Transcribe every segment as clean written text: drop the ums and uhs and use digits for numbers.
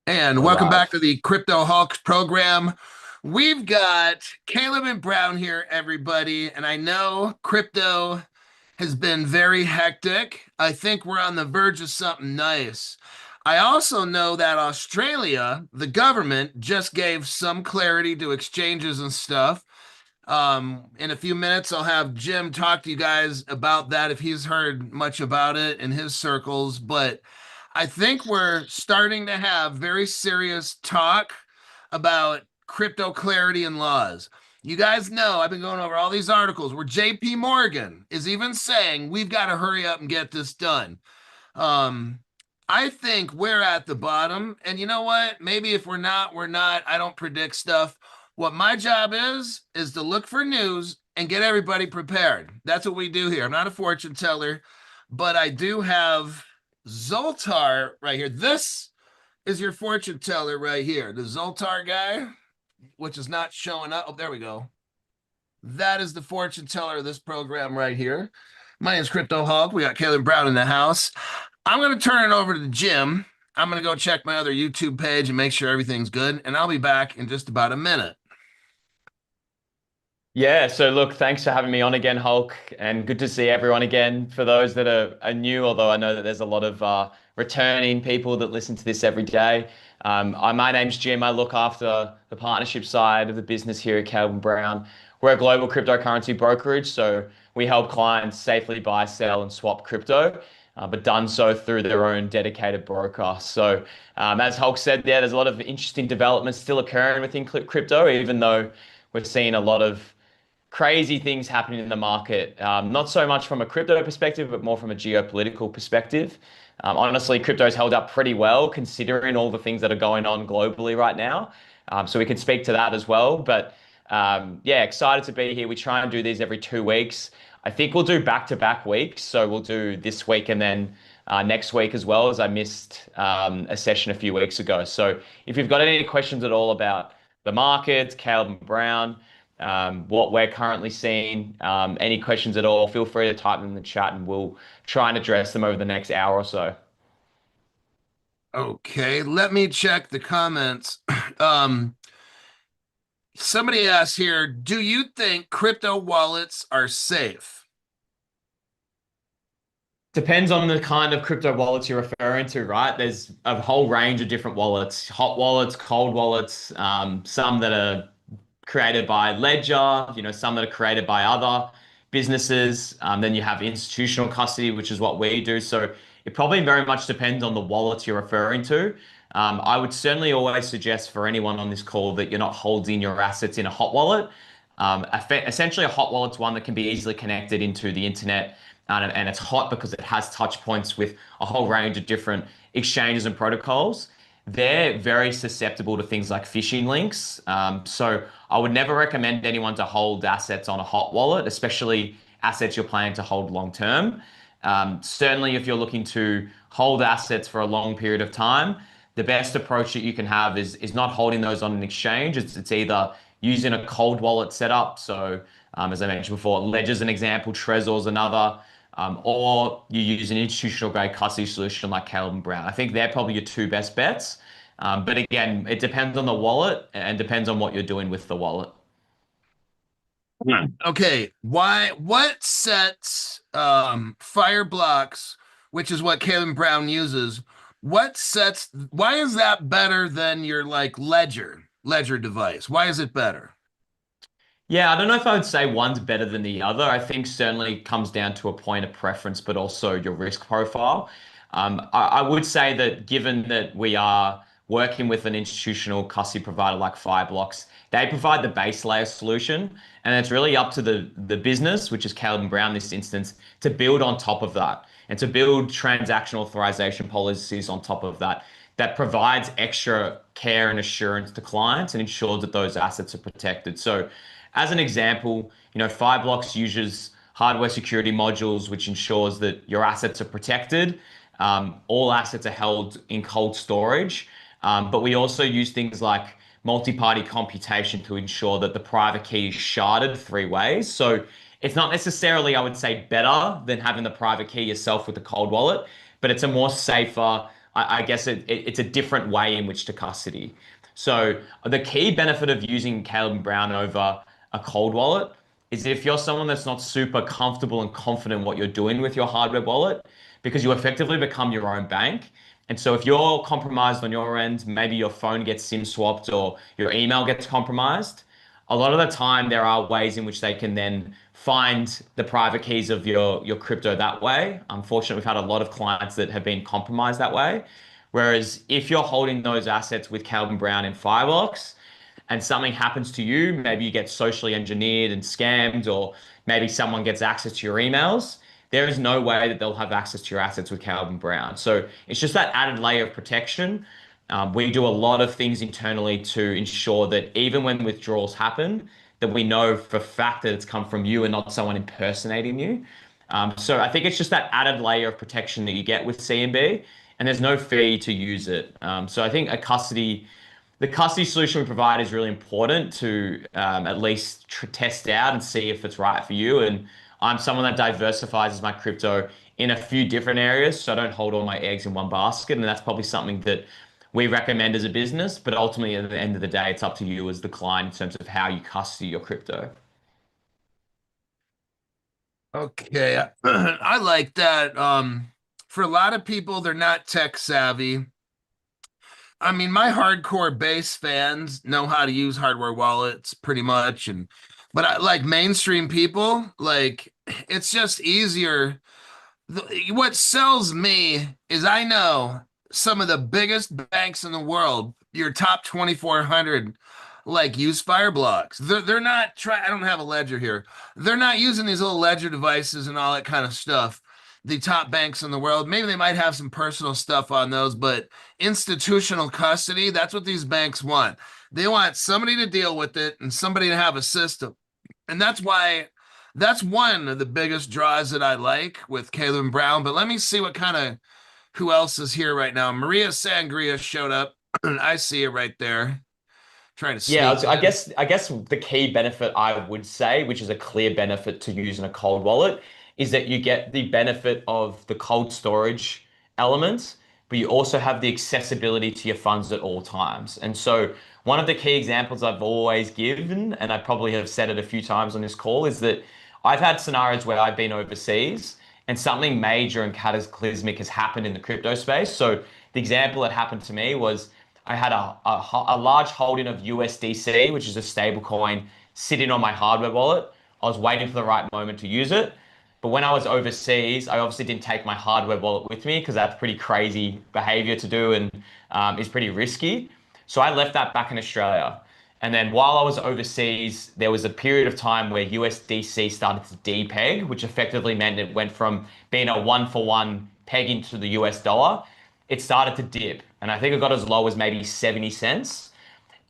And We're welcome back live. to the Crypto Hawks program. We've got Caleb and Brown here, everybody. And I know crypto has been very hectic. I think we're on the verge of something nice. I also know that Australia, the government, just gave some clarity to exchanges and stuff. In a few minutes, I'll have Jim talk to you guys about that if he's heard much about it in his circles. But I think we're starting to have very serious talk about crypto clarity and laws. You guys know I've been going over all these articles where JP Morgan is even saying we've got to hurry up and get this done. Um, I think we're at the bottom. And you know what? Maybe if we're not, we're not. I don't predict stuff. What my job is to look for news and get everybody prepared. That's what we do here. I'm not a fortune teller, but I do have Zoltar right here. This is your fortune teller right here. The Zoltar guy, which is not showing up. Oh, there we go. That is the fortune teller of this program right here. My name is Crypto Hawk. We got Caleb Brown in the house. I'm going to turn it over to Jim. I'm going to go check my other YouTube page and make sure everything's good, and I'll be back in just about a minute. Yeah, so look, thanks for having me on again, Hulk, and good to see everyone again. For those that are new, although I know that there's a lot of returning people that listen to this every day. My name's Jim. I look after the partnership side of the business here at Calvin Brown. We're a global cryptocurrency brokerage, so we help clients safely buy, sell, and swap crypto, but done so through their own dedicated broker. So, as Hulk said, there's a lot of interesting developments still occurring within crypto, even though we're seeing a lot of crazy things happening in the market. Not so much from a crypto perspective, but more from a geopolitical perspective. Honestly, crypto's held up pretty well considering all the things that are going on globally right now. So we can speak to that as well. But yeah, excited to be here. We try and do these every 2 weeks. I think we'll do back-to-back weeks. So we'll do this week and then next week as well, as I missed a session a few weeks ago. So if you've got any questions at all about the markets, Caleb Brown, what we're currently seeing. Any questions at all, feel free to type them in the chat and we'll try and address them over the next hour or so. Okay, let me check the comments. Um, Somebody asked here, do you think crypto wallets are safe? Depends on the kind of crypto wallets you're referring to, right? There's a whole range of different wallets, hot wallets, cold wallets, some that are created by Ledger, some that are created by other businesses. Then you have institutional custody, which is what we do. So it probably very much depends on the wallet you're referring to. I would certainly always suggest for anyone on this call that you're not holding your assets in a hot wallet. Essentially, a hot wallet's one that can be easily connected into the internet, and it's hot because it has touch points with a whole range of different exchanges and protocols. They're very susceptible to things like phishing links. So I would never recommend anyone to hold assets on a hot wallet, especially assets you're planning to hold long term. Certainly, if you're looking to hold assets for a long period of time, the best approach that you can have is not holding those on an exchange. It's either using a cold wallet setup. So, as I mentioned before, Ledger's an example, Trezor's another, or you use an institutional grade custody solution like Caleb Brown. I think they're probably your two best bets. But again, it depends on the wallet and depends on what you're doing with the wallet. Okay, what sets fire blocks, which is what Caleb Brown uses, why is that better than your like ledger device? Why is it better? Yeah, I don't know if I would say one's better than the other. I think certainly comes down to a point of preference, but also your risk profile. I would say that given that we are working with an institutional custody provider like Fireblocks, they provide the base layer solution, and it's really up to the business, which is Caleb and Brown in this instance, to build on top of that and to build transaction authorization policies on top of that that provides extra care and assurance to clients and ensures that those assets are protected. So as an example, Fireblocks uses hardware security modules, which ensures that your assets are protected. All assets are held in cold storage. But we also use things like multi-party computation to ensure that the private key is sharded 3 ways. So it's not necessarily, I would say, better than having the private key yourself with the cold wallet, but it's a more safer, I guess it's a different way in which to custody. So the key benefit of using Caleb and Brown over a cold wallet is if you're someone that's not super comfortable and confident in what you're doing with your hardware wallet, because you effectively become your own bank. And so if you're compromised on your end, maybe your phone gets SIM swapped or your email gets compromised, a lot of the time there are ways in which they can then find the private keys of your crypto that way. Unfortunately, we've had a lot of clients that have been compromised that way. Whereas if you're holding those assets with Calvin Brown in Fireblocks and something happens to you, maybe you get socially engineered and scammed, or maybe someone gets access to your emails, there is no way that they'll have access to your assets with Calvin Brown. So it's just that added layer of protection. We do a lot of things internally to ensure that even when withdrawals happen, that we know for a fact that it's come from you and not someone impersonating you. So I think it's just that added layer of protection that you get with CMB, and there's no fee to use it. So I think the custody solution we provide is really important to at least test out and see if it's right for you. And I'm someone that diversifies my crypto in a few different areas, so I don't hold all my eggs in one basket. And that's probably something that we recommend as a business. But ultimately, at the end of the day, it's up to you as the client in terms of how you custody your crypto. Okay, I like that. For a lot of people, they're not tech savvy. I mean, my hardcore base fans know how to use hardware wallets pretty much, and but I like mainstream people, like it's just easier. What sells me is I know some of the biggest banks in the world, your top 2,400, like use Fireblocks. They're not trying. I don't have a ledger here. They're not using these little ledger devices and all that kind of stuff. The top banks in the world, maybe they might have some personal stuff on those, but institutional custody, that's what these banks want. They want somebody to deal with it and somebody to have a system. And that's one of the biggest draws that I like with Caleb Brown. But let me see what kind of who else is here right now. Maria Sangria showed up. I see it right there. Trying to Yeah, sneak I in. guess the key benefit I would say, which is a clear benefit to using a cold wallet, is that you get the benefit of the cold storage elements, but you also have the accessibility to your funds at all times. And so one of the key examples I've always given, and I probably have said it a few times on this call, is that I've had scenarios where I've been overseas and something major and cataclysmic has happened in the crypto space. So the example that happened to me was I had a large holding of USDC, which is a stable coin, sitting on my hardware wallet. I was waiting for the right moment to use it. But when I was overseas, I obviously didn't take my hardware wallet with me because that's pretty crazy behavior to do and is pretty risky. So I left that back in Australia. And then while I was overseas, there was a period of time where USDC started to depeg, which effectively meant it went from being a one for one peg into the US dollar. It started to dip. And I think it got as low as maybe 70 cents.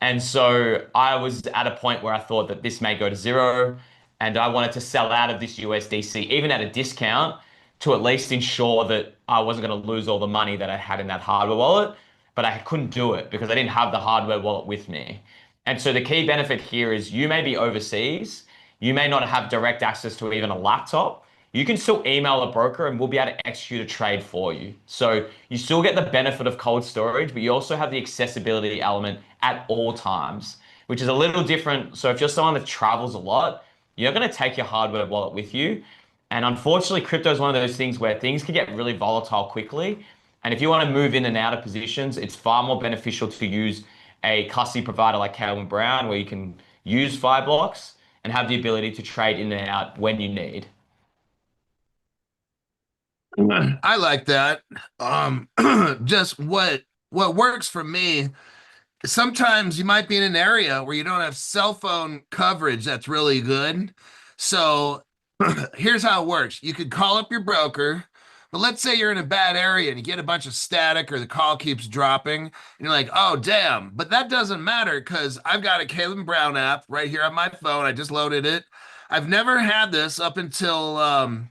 And so I was at a point where I thought that this may go to zero. And I wanted to sell out of this USDC, even at a discount, to at least ensure that I wasn't going to lose all the money that I had in that hardware wallet. But I couldn't do it because I didn't have the hardware wallet with me. And so the key benefit here is you may be overseas, you may not have direct access to even a laptop. You can still email a broker and we'll be able to execute a trade for you. So you still get the benefit of cold storage, but you also have the accessibility element at all times, which is a little different. So if you're someone that travels a lot, you're going to take your hardware wallet with you. And unfortunately, crypto is one of those things where things can get really volatile quickly. And if you want to move in and out of positions, it's far more beneficial to use a custody provider like Calvin Brown, where you can use Fireblocks and have the ability to trade in and out when you need. I like that. Just what works for me. Sometimes you might be in an area where you don't have cell phone coverage that's really good. So here's how it works. You could call up your broker, but let's say you're in a bad area and you get a bunch of static or the call keeps dropping, and you're like, oh, damn. But that doesn't matter because I've got a Caleb Brown app right here on my phone. I just loaded it. I've never had this up until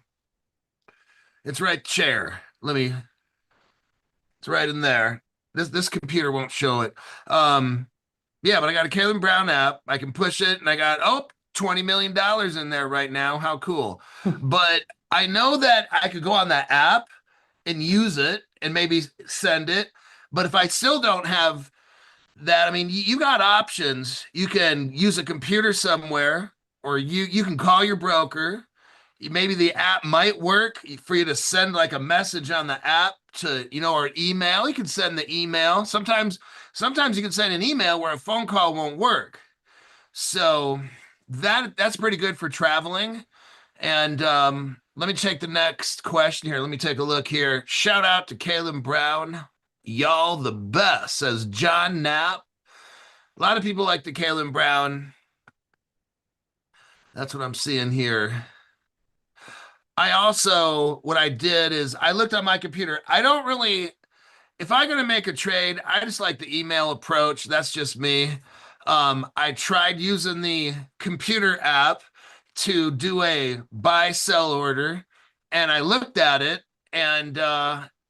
it's right chair. It's right in there. This computer won't show it. Yeah, but I got a Caleb Brown app. I can push it and I got $20 million in there right now. How cool. But I know that I could go on that app and use it and maybe send it. But if I still don't have that, I mean, you got options. You can use a computer somewhere, or you can call your broker. Maybe the app might work for you to send like a message on the app to, or email. You can send the email. Sometimes you can send an email where a phone call won't work. So that's pretty good for traveling. And let me check the next question here. Let me take a look here. Shout out to Caleb Brown. Y'all the best, says John Knapp. A lot of people like the Caleb Brown. That's what I'm seeing here. What I did is I looked on my computer. I don't really, if I'm going to make a trade, I just like the email approach. That's just me. I tried using the computer app to do a buy sell order, and I looked at it, and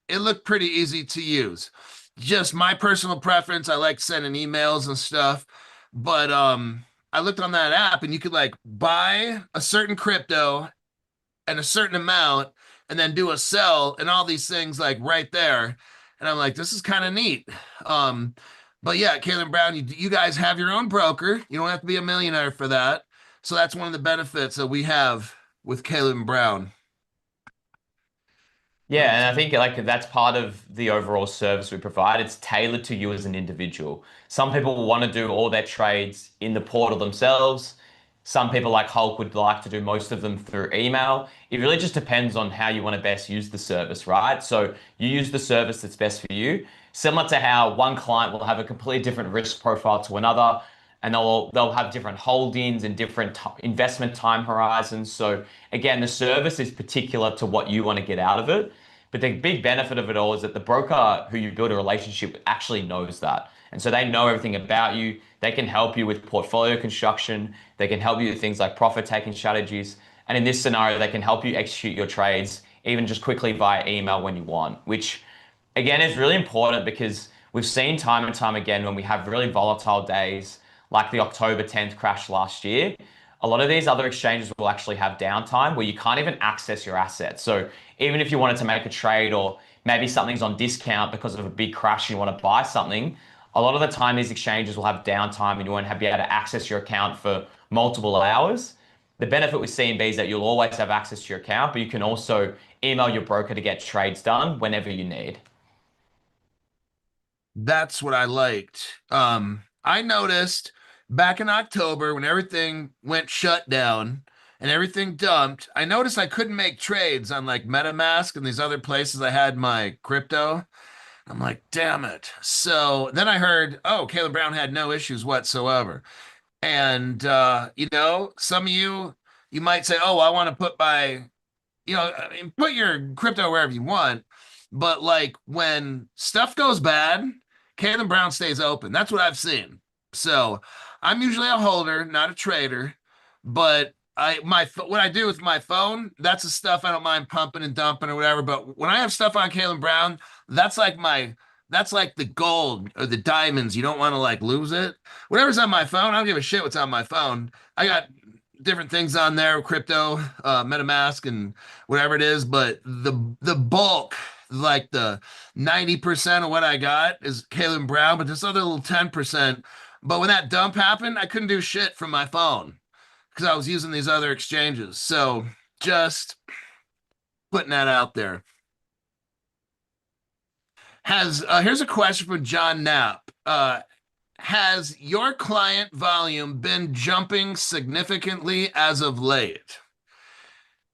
it looked pretty easy to use. Just my personal preference. I like sending emails and stuff, but I looked on that app, and you could like buy a certain crypto and a certain amount and then do a sell and all these things like right there. And I'm like, this is kind of neat. Um, but yeah, Caleb Brown, you guys have your own broker. You don't have to be a millionaire for that. So that's one of the benefits that we have with Caleb Brown. Yeah, and I think like that's part of the overall service we provide. It's tailored to you as an individual. Some people want to do all their trades in the portal themselves. Some people like Hulk would like to do most of them through email. It really just depends on how you want to best use the service, right? So you use the service that's best for you. Similar to how one client will have a completely different risk profile to another, and they'll have different holdings and different investment time horizons. So again, the service is particular to what you want to get out of it. But the big benefit of it all is that the broker who you build a relationship with actually knows that. And so they know everything about you. They can help you with portfolio construction. They can help you with things like profit taking strategies. And in this scenario, they can help you execute your trades even just quickly via email when you want, which again is really important because we've seen time and time again when we have really volatile days like the October 10th crash last year, a lot of these other exchanges will actually have downtime where you can't even access your assets. So even if you wanted to make a trade or maybe something's on discount because of a big crash and you want to buy something, a lot of the time these exchanges will have downtime and you won't be able to access your account for multiple hours. The benefit with CMB is that you'll always have access to your account, but you can also email your broker to get trades done whenever you need. That's what I liked. I noticed back in October when everything went shut down and everything dumped, I noticed I couldn't make trades on like MetaMask and these other places I had my crypto. I'm like, damn it. So then I heard, oh, Caleb Brown had no issues whatsoever. And some of you might say, oh, I want to put my I mean, put your crypto wherever you want, but like when stuff goes bad, Caleb Brown stays open. That's what I've seen. So I'm usually a holder, not a trader, but what I do with my phone, that's the stuff I don't mind pumping and dumping or whatever. But when I have stuff on Caleb Brown, that's like my that's like the gold or the diamonds. You don't want to like lose it. Whatever's on my phone, I don't give a shit what's on my phone. I got different things on there, crypto, MetaMask, and whatever it is. But the bulk, like the 90% of what I got is Caleb Brown, but this other little 10%. But when that dump happened, I couldn't do shit from my phone because I was using these other exchanges. So just putting that out there. Has Here's a question from John Knapp. Has your client volume been jumping significantly as of late?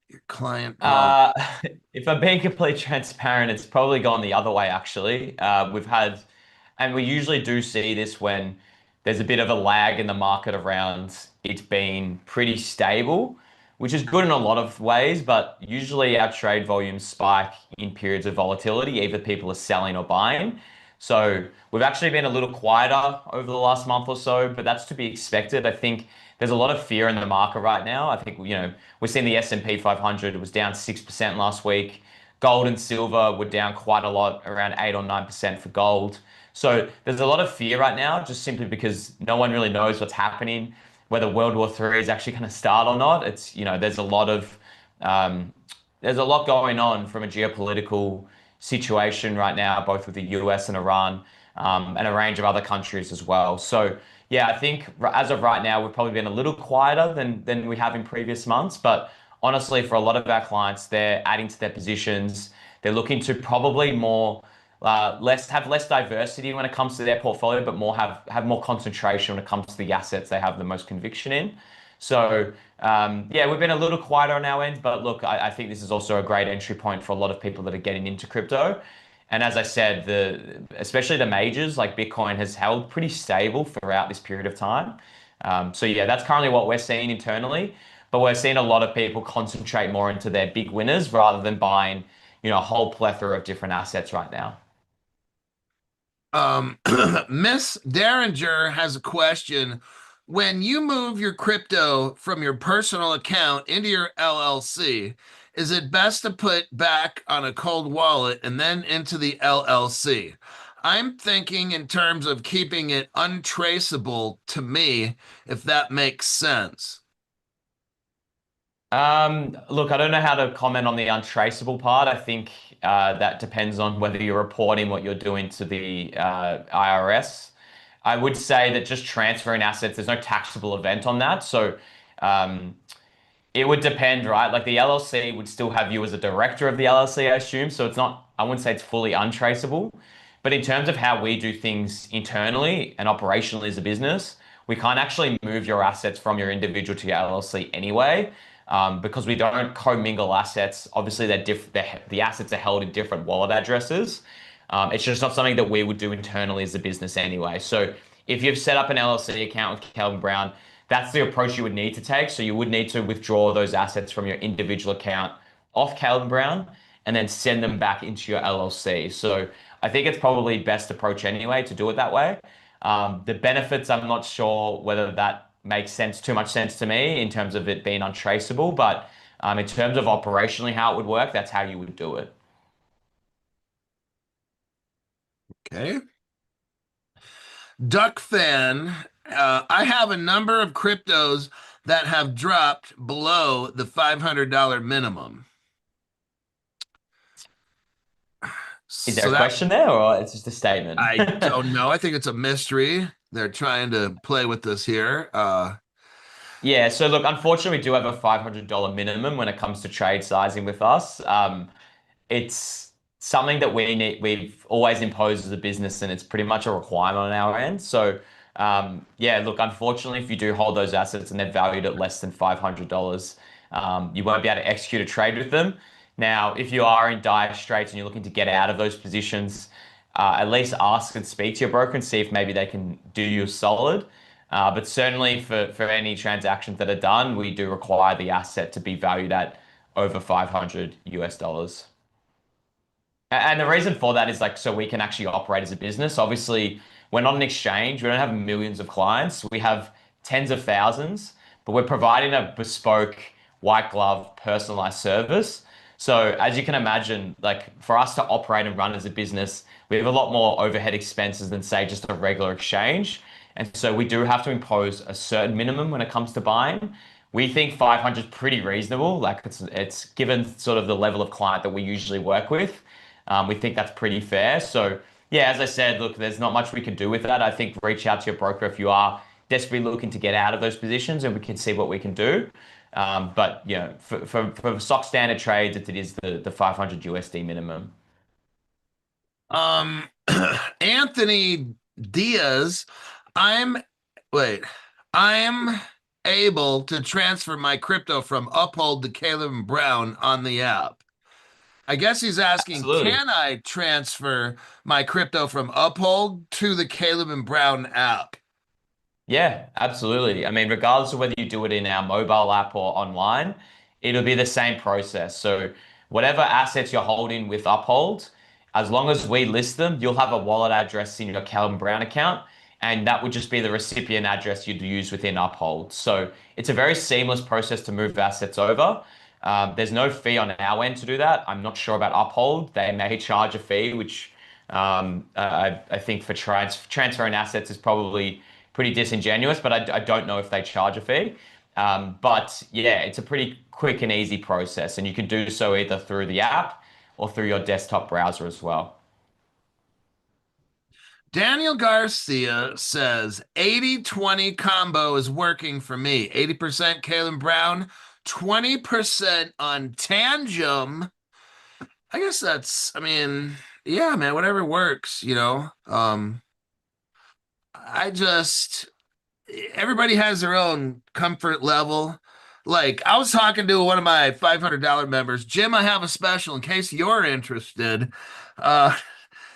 Your client volume. Uh, if I'm being completely transparent, it's probably gone the other way, actually. And we usually do see this when there's a bit of a lag in the market around it being pretty stable, which is good in a lot of ways, but usually our trade volumes spike in periods of volatility, either people are selling or buying. So we've actually been a little quieter over the last month or so, but that's to be expected. I think there's a lot of fear in the market right now. I think, we're seeing the S&P 500 was down 6% last week. Gold and silver were down quite a lot, around 8 or 9% for gold. So there's a lot of fear right now, just simply because no one really knows what's happening, whether World War III is actually going to start or not. There's a lot of, there's a lot going on from a geopolitical situation right now, both with the US and Iran, and a range of other countries as well. So yeah, I think as of right now, we've probably been a little quieter than we have in previous months. But honestly, for a lot of our clients, they're adding to their positions. They're looking to probably more less diversity when it comes to their portfolio, but more have more concentration when it comes to the assets they have the most conviction in. So yeah, we've been a little quieter on our end, but look, I think this is also a great entry point for a lot of people that are getting into crypto. And as I said, especially the majors like Bitcoin has held pretty stable throughout this period of time. So yeah, that's currently what we're seeing internally, but we're seeing a lot of people concentrate more into their big winners rather than buying, a whole plethora of different assets right now. Miss Derringer has a question. When you move your crypto from your personal account into your LLC, is it best to put back on a cold wallet and then into the LLC? I'm thinking in terms of keeping it untraceable to me, if that makes sense. Look, I don't know how to comment on the untraceable part. I think that depends on whether you're reporting what you're doing to the IRS. I would say that just transferring assets, there's no taxable event on that. So um, it would depend, right? Like the LLC would still have you as a director of the LLC, I assume. So it's not, I wouldn't say it's fully untraceable. But in terms of how we do things internally and operationally as a business, we can't actually move your assets from your individual to your LLC anyway, because we don't commingle assets. Obviously, the assets are held in different wallet addresses. It's just not something that we would do internally as a business anyway. So if you've set up an LLC account with Calvin Brown, that's the approach you would need to take. So you would need to withdraw those assets from your individual account off Calvin Brown and then send them back into your LLC. So I think it's probably best approach anyway to do it that way. The benefits, I'm not sure whether that makes too much sense to me in terms of it being untraceable, but in terms of operationally how it would work, that's how you would do it. Okay. Duck fan, I have a number of cryptos that have dropped below the $500 minimum. Is there So a that question there or it's just a statement? I don't know. I think it's a mystery. They're trying to play with this here. Yeah, so look, unfortunately, we do have a $500 minimum when it comes to trade sizing with us. It's something that we've always imposed as a business, and it's pretty much a requirement on our end. So, yeah, look, unfortunately, if you do hold those assets and they're valued at less than $500, you won't be able to execute a trade with them. Now, if you are in dire straits and you're looking to get out of those positions, at least ask and speak to your broker and see if maybe they can do you a solid. But certainly for any transactions that are done, we do require the asset to be valued at over 500 US dollars. And the reason for that is like so we can actually operate as a business. Obviously, we're not an exchange. We don't have millions of clients. We have tens of thousands, but we're providing a bespoke, white glove, personalized service. So as you can imagine, like for us to operate and run as a business, we have a lot more overhead expenses than say just a regular exchange. And so we do have to impose a certain minimum when it comes to buying. We think 500 is pretty reasonable. Like it's given sort of the level of client that we usually work with. We think that's pretty fair. So yeah, as I said, look, there's not much we can do with that. I think reach out to your broker if you are desperately looking to get out of those positions, and we can see what we can do. But for stock standard trades, it is the 500 USD minimum. um, Anthony Diaz, I'm, wait, I'm able to transfer my crypto from Uphold to Caleb Brown on the app. I guess he's asking, Absolutely. can I transfer my crypto from Uphold to the Caleb and Brown app? Yeah, absolutely. I mean, regardless of whether you do it in our mobile app or online, it'll be the same process. So, whatever assets you're holding with Uphold, as long as we list them, you'll have a wallet address in your Calvin Brown account, and that would just be the recipient address you'd use within Uphold. So, it's a very seamless process to move assets over. There's no fee on our end to do that. I'm not sure about Uphold. They may charge a fee, which I think for transferring assets is probably pretty disingenuous, but I don't know if they charge a fee. But yeah, it's a pretty quick and easy process, and you can do so either through the app or through your desktop browser as well. Daniel Garcia says 80-20 combo is working for me. 80% Kalen Brown, 20% on Tangem. I guess I mean, yeah, man, whatever works. I just everybody has their own comfort level. Like I was talking to one of my $500 members, Jim, I have a special in case you're interested. Uh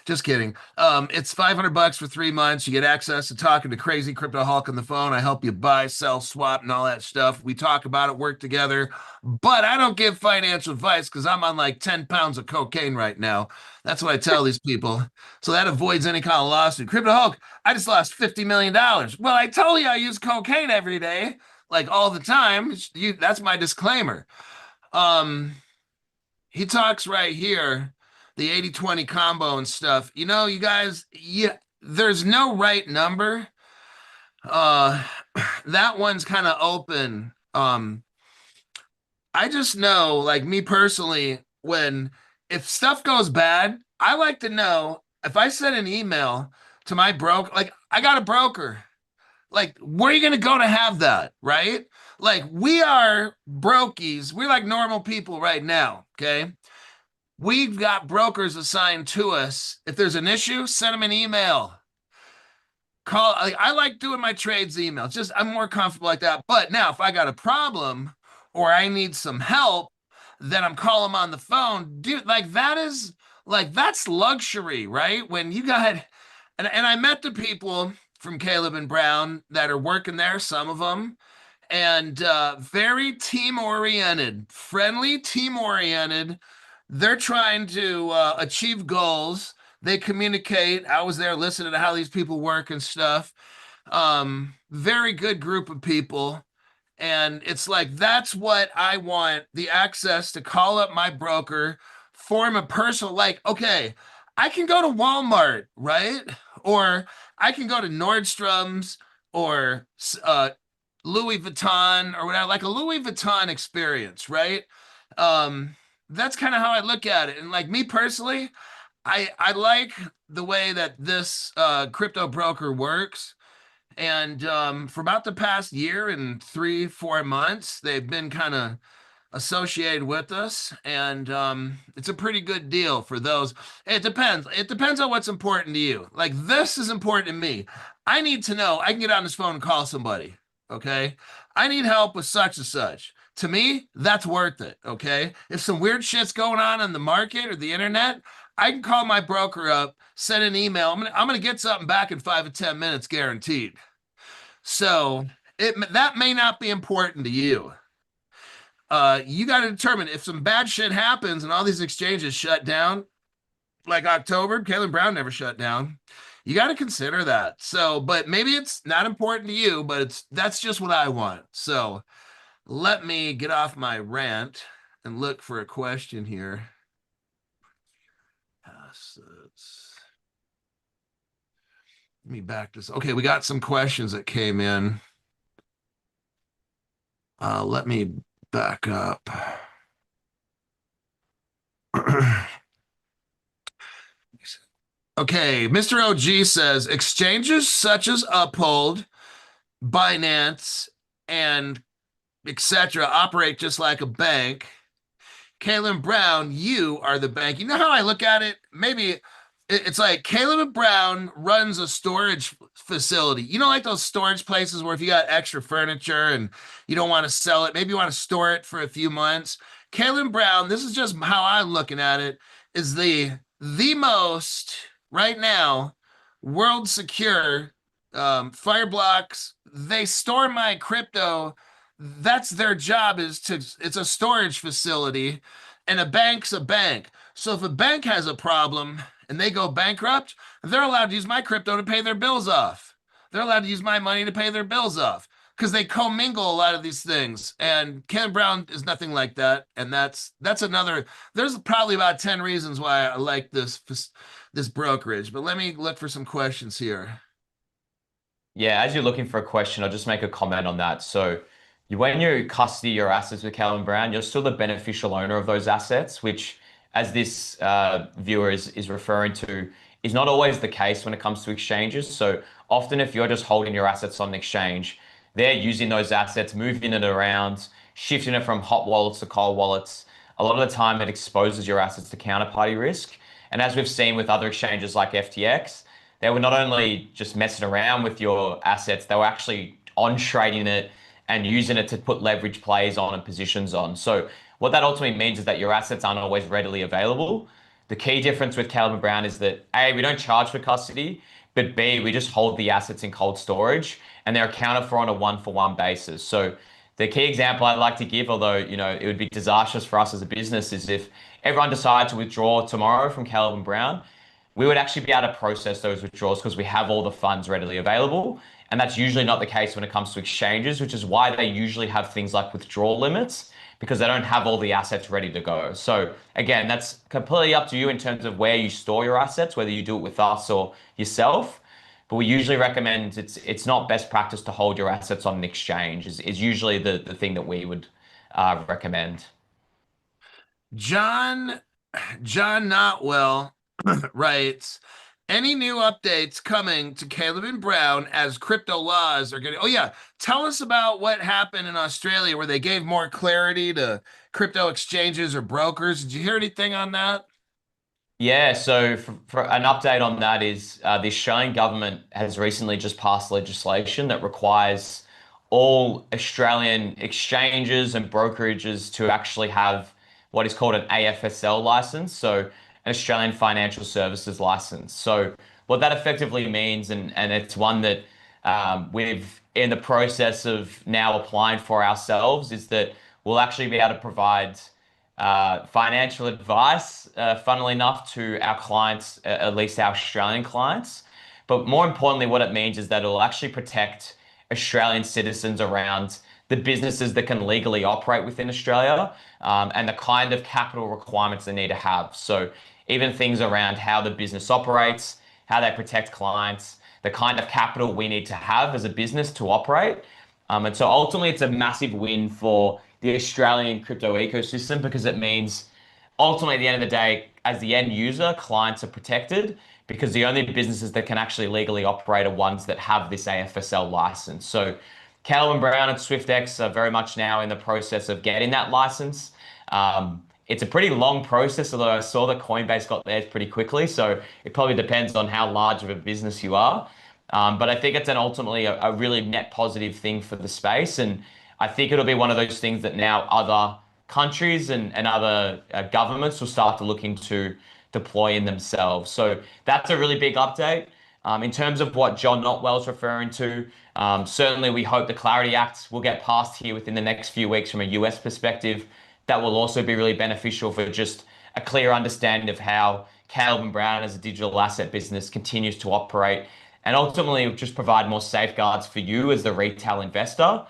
Just kidding. It's $500 for 3 months. You get access to talking to Crazy Crypto Hulk on the phone. I help you buy, sell, swap, and all that stuff. We talk about it, work together. But I don't give financial advice because I'm on like 10 pounds of cocaine right now. That's what I tell these people. So that avoids any kind of lawsuit. Crypto Hulk, I just lost $50 million. Well, I told you I use cocaine every day, like all the time. That's my disclaimer. Um, he talks right here, the 80-20 combo and stuff. You guys, yeah, there's no right number. Uh that one's kind of open. I just know, like me personally, when if stuff goes bad, I like to know if I send an email to my broker, like I got a broker. Like, where are you going to go to have that, right? Like, we are brokies. We're like normal people right now, okay? We've got brokers assigned to us. If there's an issue, send them an email. I like doing my trades email. Just I'm more comfortable like that. But now if I got a problem or I need some help, then I'm calling them on the phone. Dude, that's luxury, right? When you got and I met the people from Caleb and Brown that are working there, some of them, and very team oriented, friendly, team oriented. They're trying to achieve goals. They communicate. I was there listening to how these people work and stuff. Very good group of people. And it's like, that's what I want, the access to call up my broker, form a personal, like, okay, I can go to Walmart, right? Or I can go to Nordstrom's or Louis Vuitton or whatever, like a Louis Vuitton experience, right? Um, that's kind of how I look at it. And like me personally, I like the way that this crypto broker works. And for about the past year and 3, 4 months, they've been kind of associated with us, and it's a pretty good deal for those. It depends. It depends on what's important to you. Like this is important to me. I need to know I can get on this phone and call somebody. Okay. I need help with such and such. To me, that's worth it. Okay. If some weird shit's going on in the market or the internet, I can call my broker up, send an email. I'm gonna get something back in 5 to 10 minutes, guaranteed. So that may not be important to you. You got to determine if some bad shit happens and all these exchanges shut down, like October, Kalen Brown never shut down. You got to consider that. So, but maybe it's not important to you, but that's just what I want. So let me get off my rant and look for a question here. Let me back this. Okay, we got some questions that came in. Let me back up. Okay, Mr. OG says exchanges such as Uphold, Binance, and etc. operate just like a bank. Caleb Brown, you are the bank. You know how I look at it? Maybe it's like Caleb Brown runs a storage facility. You know, like those storage places where if you got extra furniture and you don't want to sell it, maybe you want to store it for a few months. Caleb Brown, this is just how I'm looking at it, is the most right now world secure Fireblocks. They store my crypto. That's their job, it's a storage facility, and a bank's a bank. So if a bank has a problem and they go bankrupt, they're allowed to use my crypto to pay their bills off. They're allowed to use my money to pay their bills off because they commingle a lot of these things. And Ken Brown is nothing like that. And that's another. There's probably about 10 reasons why I like this brokerage. But let me look for some questions here. Yeah, as you're looking for a question, I'll just make a comment on that. So when you custody your assets with Calvin Brown, you're still the beneficial owner of those assets, which as this viewer is referring to, is not always the case when it comes to exchanges. So often, if you're just holding your assets on an exchange, they're using those assets, moving it around, shifting it from hot wallets to cold wallets. A lot of the time, it exposes your assets to counterparty risk. And as we've seen with other exchanges like FTX, they were not only just messing around with your assets, they were actually on trading it and using it to put leverage plays on and positions on. So what that ultimately means is that your assets aren't always readily available. The key difference with Caleb Brown is that A, we don't charge for custody, but B, we just hold the assets in cold storage and they're accounted for on a one-for-one basis. So the key example I'd like to give, although it would be disastrous for us as a business, is if everyone decided to withdraw tomorrow from Caleb Brown, we would actually be able to process those withdrawals because we have all the funds readily available. And that's usually not the case when it comes to exchanges, which is why they usually have things like withdrawal limits because they don't have all the assets ready to go. So again, that's completely up to you in terms of where you store your assets, whether you do it with us or yourself. But we usually recommend it's not best practice to hold your assets on an exchange is usually the thing that we would recommend. John John Notwell writes, any new updates coming to Caleb and Brown as crypto laws are getting? Oh yeah, tell us about what happened in Australia where they gave more clarity to crypto exchanges or brokers. Did you hear anything on that? Yeah, so for an update on that is the Australian government has recently just passed legislation that requires all Australian exchanges and brokerages to actually have what is called an AFSL license, so an Australian Financial Services license. So what that effectively means, and it's one that we've in the process of now applying for ourselves, is that we'll actually be able to provide financial advice, funnily enough, to our clients, at least our Australian clients. But more importantly, what it means is that it'll actually protect Australian citizens around the businesses that can legally operate within Australia, and the kind of capital requirements they need to have. So even things around how the business operates, how they protect clients, the kind of capital we need to have as a business to operate. And so ultimately, it's a massive win for the Australian crypto ecosystem because it means ultimately, at the end of the day, as the end user, clients are protected because the only businesses that can actually legally operate are ones that have this AFSL license. So Calvin Brown and SwiftX are very much now in the process of getting that license. It's a pretty long process, although I saw that Coinbase got theirs pretty quickly. So it probably depends on how large of a business you are. But I think it's ultimately a really net positive thing for the space. And I think it'll be one of those things that now other countries and other governments will start to look into deploy in themselves. So that's a really big update. In terms of what John Notwell's referring to, certainly we hope the Clarity Act will get passed here within the next few weeks from a US perspective. That will also be really beneficial for just a clear understanding of how Caleb Brown as a digital asset business continues to operate and ultimately just provide more safeguards for you as the retail investor.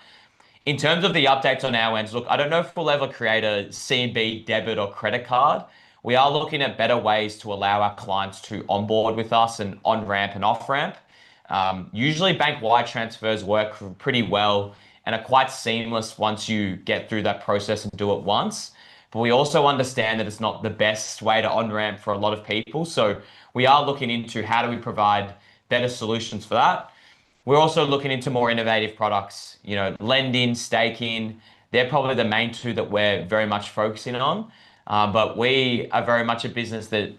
In terms of the updates on our ends, look, I don't know if we'll ever create a CB debit or credit card. We are looking at better ways to allow our clients to onboard with us and on ramp and off ramp. Usually bank wire transfers work pretty well and are quite seamless once you get through that process and do it once. But we also understand that it's not the best way to on ramp for a lot of people. So we are looking into how do we provide better solutions for that. We're also looking into more innovative products, lending, staking. They're probably the main two that we're very much focusing on. But we are very much a business that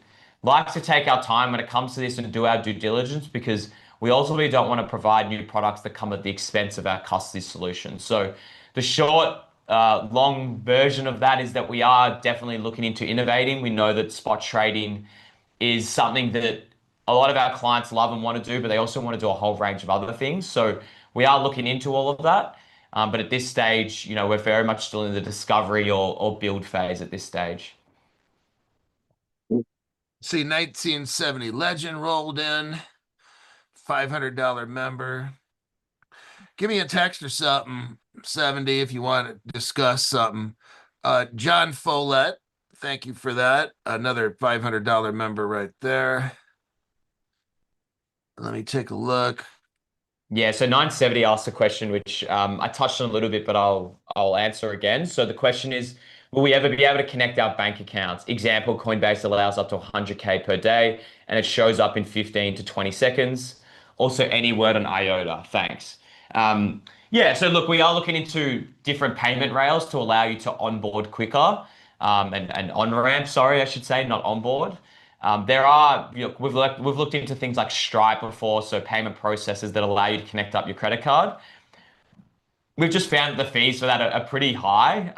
likes to take our time when it comes to this and do our due diligence because we ultimately don't want to provide new products that come at the expense of our custody solutions. So the short, long version of that is that we are definitely looking into innovating. We know that spot trading is something that a lot of our clients love and want to do, but they also want to do a whole range of other things. So we are looking into all of that. But at this stage, we're very much still in the discovery or build phase at this stage. See, 1970 Legend rolled in, $500 member. Give me a text or something, 70, if you want to discuss something. John Follett, thank you for that. Another $500 member right there. Let me take a look. Yeah, so 970 asked a question which I touched on a little bit, but I'll answer again. So the question is, Will we ever be able to connect our bank accounts? Example, Coinbase allows up to 100K per day and it shows up in 15 to 20 seconds. Also, any word on IOTA? Thanks. Yeah, so look, we are looking into different payment rails to allow you to onboard quicker and on-ramp, sorry, I should say, not onboard. There are, we've looked into things like Stripe before, so payment processors that allow you to connect up your credit card. We've just found that the fees for that are pretty high.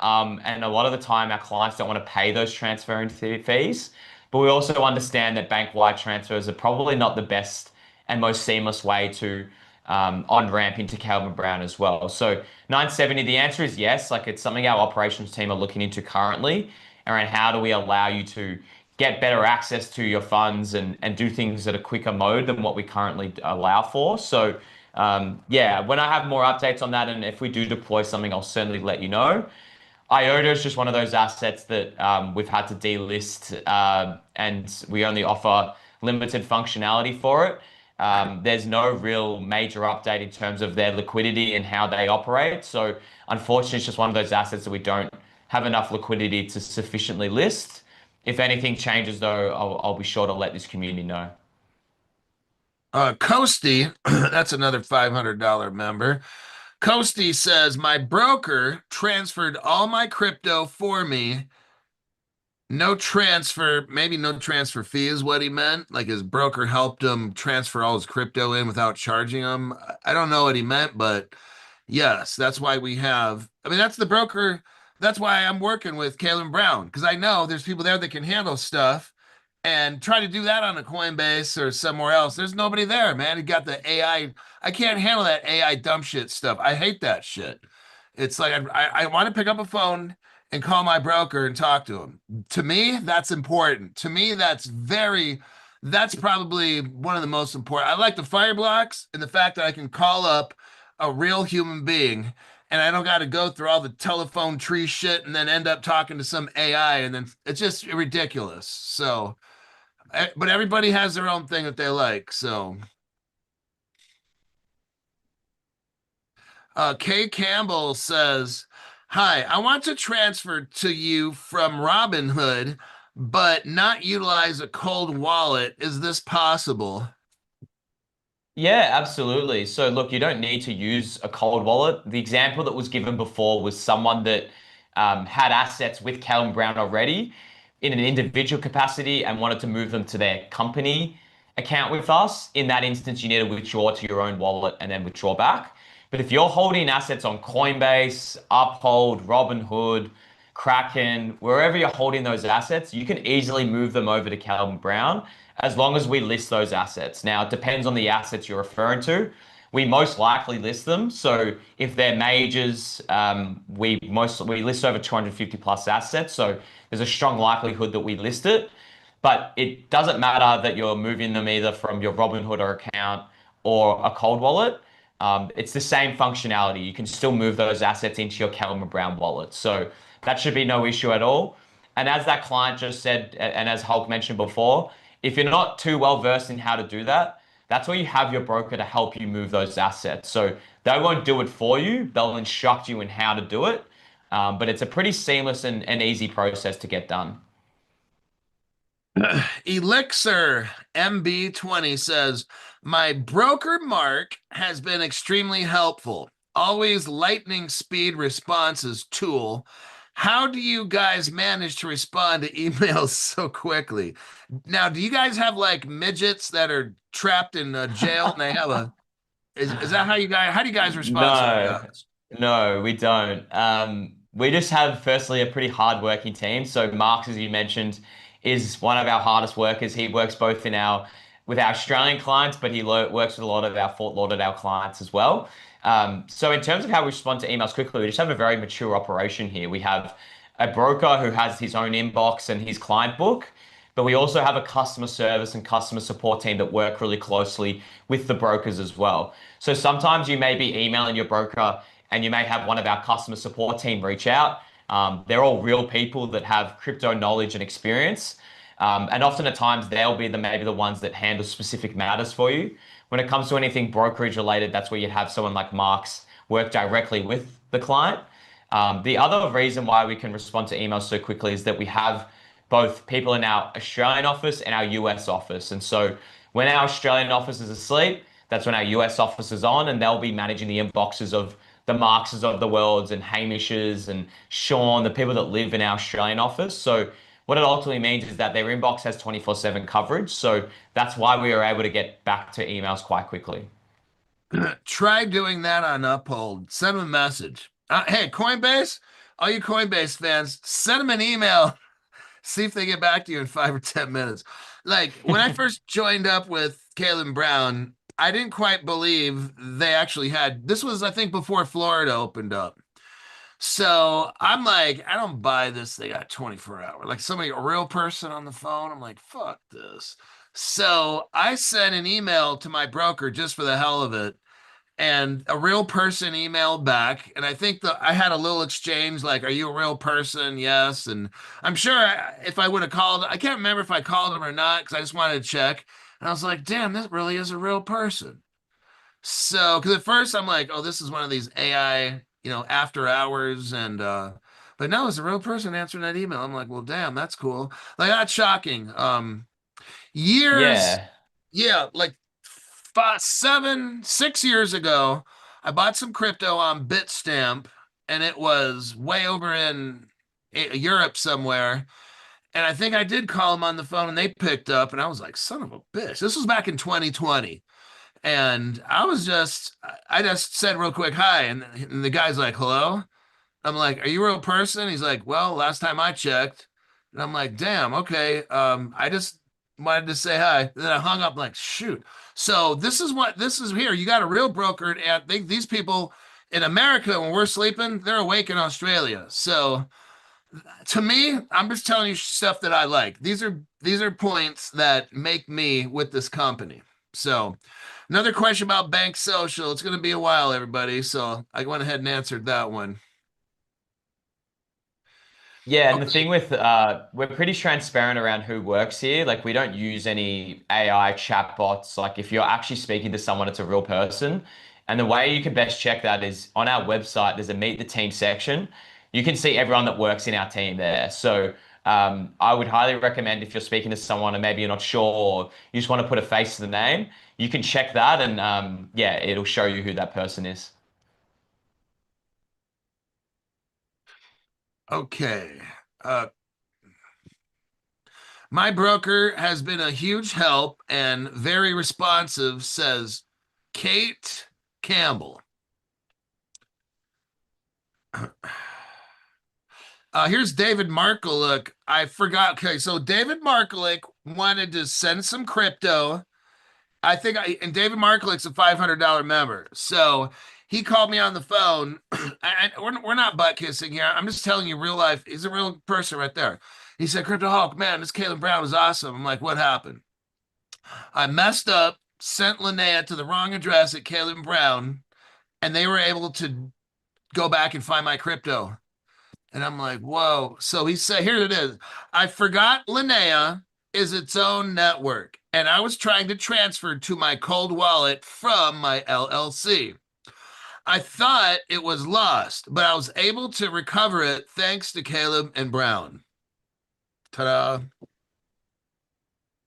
And a lot of the time, our clients don't want to pay those transferring fees. But we also understand that bank-wide transfers are probably not the best and most seamless way to on-ramp into Calvin Brown as well. So 970, the answer is yes. Like it's something our operations team are looking into currently around how do we allow you to get better access to your funds and do things at a quicker mode than what we currently allow for. So yeah, when I have more updates on that, and if we do deploy something, I'll certainly let you know. IOTA is just one of those assets that we've had to delist, and we only offer limited functionality for it. There's no real major update in terms of their liquidity and how they operate. So unfortunately, it's just one of those assets that we don't have enough liquidity to sufficiently list. If anything changes, though, I'll be sure to let this community know. Coasty, that's another $500 member. Coasty says, my broker transferred all my crypto for me. No transfer, maybe no transfer fee is what he meant. Like his broker helped him transfer all his crypto in without charging him. I don't know what he meant, but yes, that's why we have, I mean, that's the broker. That's why I'm working with Caleb Brown, because I know there's people there that can handle stuff and try to do that on a Coinbase or somewhere else. There's nobody there, man. He got the AI. I can't handle that AI dumb shit stuff. I hate that shit. It's like I want to pick up a phone and call my broker and talk to him. To me, that's important. To me, that's probably one of the most important. I like the fire blocks and the fact that I can call up a real human being and I don't got to go through all the telephone tree shit and then end up talking to some AI and then it's just ridiculous. So, but everybody has their own thing that they like. So, Kay Campbell says, hi, I want to transfer to you from Robinhood, but not utilize a cold wallet. Is this possible? Yeah, absolutely. So look, you don't need to use a cold wallet. The example that was given before was someone that had assets with Callum Brown already in an individual capacity and wanted to move them to their company account with us. In that instance, you need to withdraw to your own wallet and then withdraw back. But if you're holding assets on Coinbase, Uphold, Robinhood, Kraken, wherever you're holding those assets, you can easily move them over to Callum Brown as long as we list those assets. Now, it depends on the assets you're referring to. We most likely list them. So if they're majors, we list over 250 plus assets. So there's a strong likelihood that we list it. But it doesn't matter that you're moving them either from your Robinhood or account or a cold wallet. It's the same functionality. You can still move those assets into your Callum Brown wallet. So that should be no issue at all. And as that client just said, and as Hulk mentioned before, if you're not too well versed in how to do that, that's where you have your broker to help you move those assets. So they won't do it for you. They'll instruct you in how to do it. But it's a pretty seamless and easy process to get done. Elixir MB20 says, my broker Mark has been extremely helpful. Always lightning speed responses tool. How do you guys manage to respond to emails so quickly? Now, do you guys have like midgets that are trapped in a jail and they have a is that how do you guys respond so No, fast? no, we don't. We just have firstly a pretty hard-working team. So Mark, as you mentioned, is one of our hardest workers. He works both in our with our Australian clients, but he works with a lot of our Fort Lauderdale clients as well. So in terms of how we respond to emails quickly, we just have a very mature operation here. We have a broker who has his own inbox and his client book, but we also have a customer service and customer support team that work really closely with the brokers as well. So sometimes you may be emailing your broker and you may have one of our customer support team reach out. They're all real people that have crypto knowledge and experience. And often at times they'll be maybe the ones that handle specific matters for you. When it comes to anything brokerage related, that's where you'd have someone like Mark's work directly with the client. The other reason why we can respond to emails so quickly is that we have both people in our Australian office and our US office. And so when our Australian office is asleep, that's when our US office is on, and they'll be managing the inboxes of the Marxes of the worlds and Hamishes and Sean, the people that live in our Australian office. So what it ultimately means is that their inbox has 24/7 coverage. So that's why we are able to get back to emails quite quickly. Try doing that on Uphold. Send them a message. Hey, Coinbase, all you Coinbase fans, send them an email. See if they get back to you in 5 or 10 minutes. Like when I first joined up with Caleb Brown, I didn't quite believe they actually had this was, I think, before Florida opened up. So I'm like, I don't buy this. They got 24 hour. Like somebody, a real person on the phone. I'm like, fuck this. So I sent an email to my broker just for the hell of it, and a real person emailed back, and I think that I had a little exchange like, are you a real person? Yes. And I'm sure if I would have called, I can't remember if I called him or not because I just wanted to check, and I was like, damn, this really is a real person. So because at first I'm like, oh, this is one of these AI, after hours, and but no, it's a real person answering that email. I'm like, well, damn, that's cool. Like that's shocking. Years, Yeah. yeah, like 6 years ago, I bought some crypto on Bitstamp, and it was way over in Europe somewhere. And I think I did call them on the phone, and they picked up, and I was like, son of a bitch. This was back in 2020. And I just said real quick, hi. And the guy's like, hello. I'm like, are you a real person? He's like, well, last time I checked. And I'm like, damn, okay. I just wanted to say hi. And then I hung up like, shoot. So this is here. You got a real broker, and these people in America, when we're sleeping, they're awake in Australia. So to me, I'm just telling you stuff that I like. These are points that make me with this company. So another question about Bank Social. It's going to be a while, everybody. So I went ahead and answered that one. Yeah, and the thing Okay. with we're pretty transparent around who works here. Like we don't use any AI chatbots. Like if you're actually speaking to someone, it's a real person. And the way you can best check that is on our website, there's a meet the team section. You can see everyone that works in our team there. So I would highly recommend if you're speaking to someone and maybe you're not sure or you just want to put a face to the name, you can check that and yeah, it'll show you who that person is. Okay. Uh, my broker has been a huge help and very responsive, says Kate Campbell. Here's David Markalik. I forgot. Okay, so David Markalik wanted to send some crypto. And David Marklick's a $500 member. So he called me on the phone. We're not butt kissing here. I'm just telling you real life. He's a real person right there. He said, Crypto Hulk, man, this Caleb Brown was awesome. I'm like, what happened? I messed up, sent Linnea to the wrong address at Caleb Brown, and they were able to go back and find my crypto. And I'm like, whoa. So he said, here it is. I forgot Linnea is its own network, and I was trying to transfer to my cold wallet from my LLC. I thought it was lost, but I was able to recover it thanks to Caleb and Brown. Ta-da.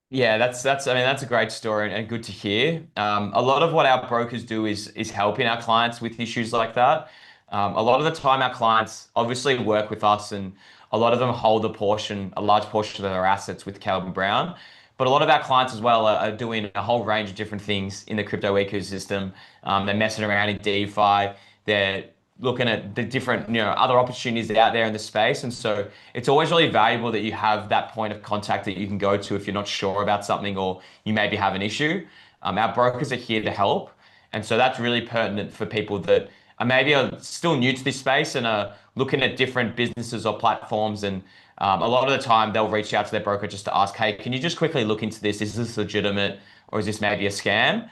Yeah, that's I mean that's a great story and good to hear. A lot of what our brokers do is helping our clients with issues like that. A lot of the time, our clients obviously work with us, and a lot of them hold a large portion of their assets with Calvin Brown. But a lot of our clients as well are doing a whole range of different things in the crypto ecosystem. They're messing around in DeFi. They're looking at the different, other opportunities out there in the space. And so it's always really valuable that you have that point of contact that you can go to if you're not sure about something or you maybe have an issue. Our brokers are here to help. And so that's really pertinent for people that are still new to this space and are looking at different businesses or platforms. And a lot of the time they'll reach out to their broker just to ask, hey, can you just quickly look into this? Is this legitimate or is this maybe a scam?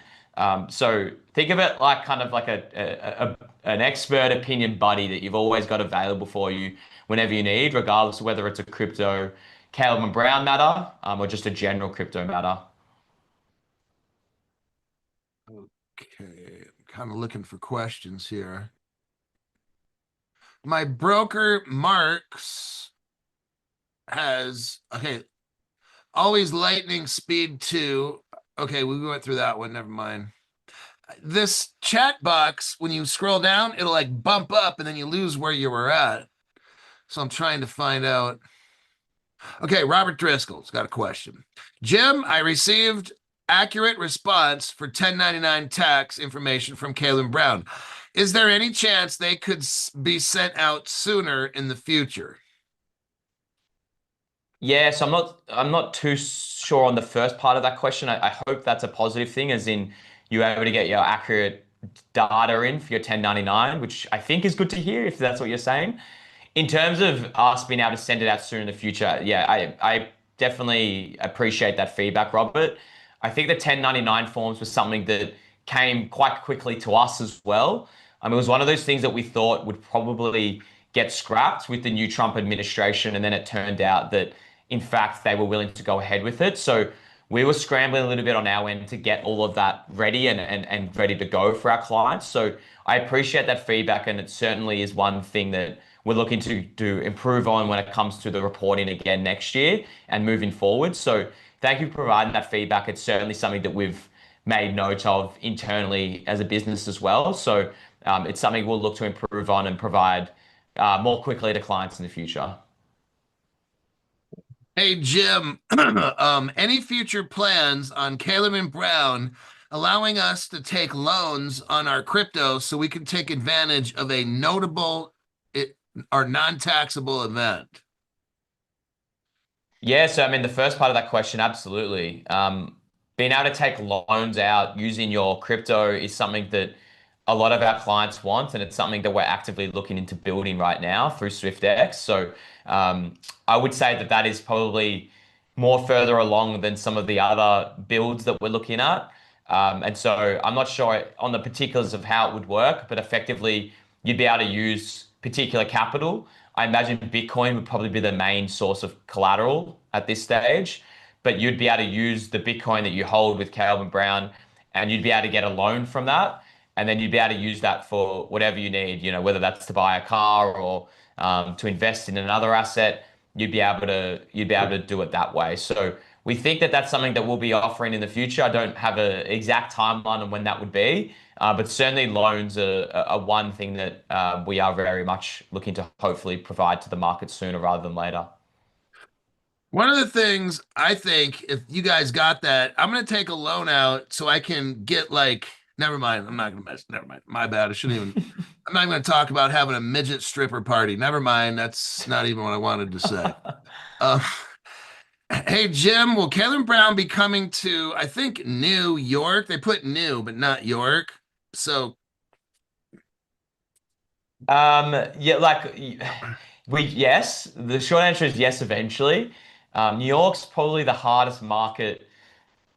So think of it like kind of like an expert opinion buddy that you've always got available for you whenever you need, regardless of whether it's a crypto Caleb and Brown matter or just a general crypto matter. Okay. I'm kind of looking for questions here. My broker Marks has okay, always lightning speed 2. Okay, we went through that one. Never mind. This chat box, when you scroll down, it'll like bump up and then you lose where you were at. So I'm trying to find out. Okay, Robert Driscoll's got a question. Jim, I received accurate response for 1099 tax information from Caleb Brown. Is there any chance they could be sent out sooner in the future? Yeah, so I'm not too sure on the first part of that question. I hope that's a positive thing, as in you're able to get your accurate data in for your 1099, which I think is good to hear if that's what you're saying. In terms of us being able to send it out soon in the future, yeah, I definitely appreciate that feedback, Robert. I think the 1099 forms was something that came quite quickly to us as well. It was one of those things that we thought would probably get scrapped with the new Trump administration, and then it turned out that, in fact, they were willing to go ahead with it. So we were scrambling a little bit on our end to get all of that ready and ready to go for our clients. So I appreciate that feedback, and it certainly is one thing that we're looking to improve on when it comes to the reporting again next year and moving forward. So thank you for providing that feedback. It's certainly something that we've made note of internally as a business as well. So it's something we'll look to improve on and provide more quickly to clients in the future. Hey, Jim, any future plans on Caleb and Brown allowing us to take loans on our crypto so we can take advantage of a notable or non-taxable event? Yeah, so I mean, the first part of that question, absolutely. Being able to take loans out using your crypto is something that a lot of our clients want, and it's something that we're actively looking into building right now through SwiftX. So I would say that that is probably more further along than some of the other builds that we're looking at. And so I'm not sure on the particulars of how it would work, but effectively you'd be able to use particular capital. I imagine Bitcoin would probably be the main source of collateral at this stage, but you'd be able to use the Bitcoin that you hold with Calvin Brown, and you'd be able to get a loan from that, and then you'd be able to use that for whatever you need. Whether that's to buy a car or to invest in another asset, you'd be able to do it that way. So we think that that's something that we'll be offering in the future. I don't have an exact timeline on when that would be, but certainly loans are one thing that we are very much looking to hopefully provide to the market sooner rather than later. One of the things I think, if you guys got that, I'm going to take a loan out so I can get like, never mind. I'm not going to mess. Never mind. My bad. I shouldn't even, I'm not going to talk about having a midget stripper party. Never mind. That's not even what I wanted to say. Uh, hey, Jim, will Caleb Brown be coming to, I think, New York? They put new, but not York. So, Yeah, like yes. The short answer is yes, eventually. New York's probably the hardest market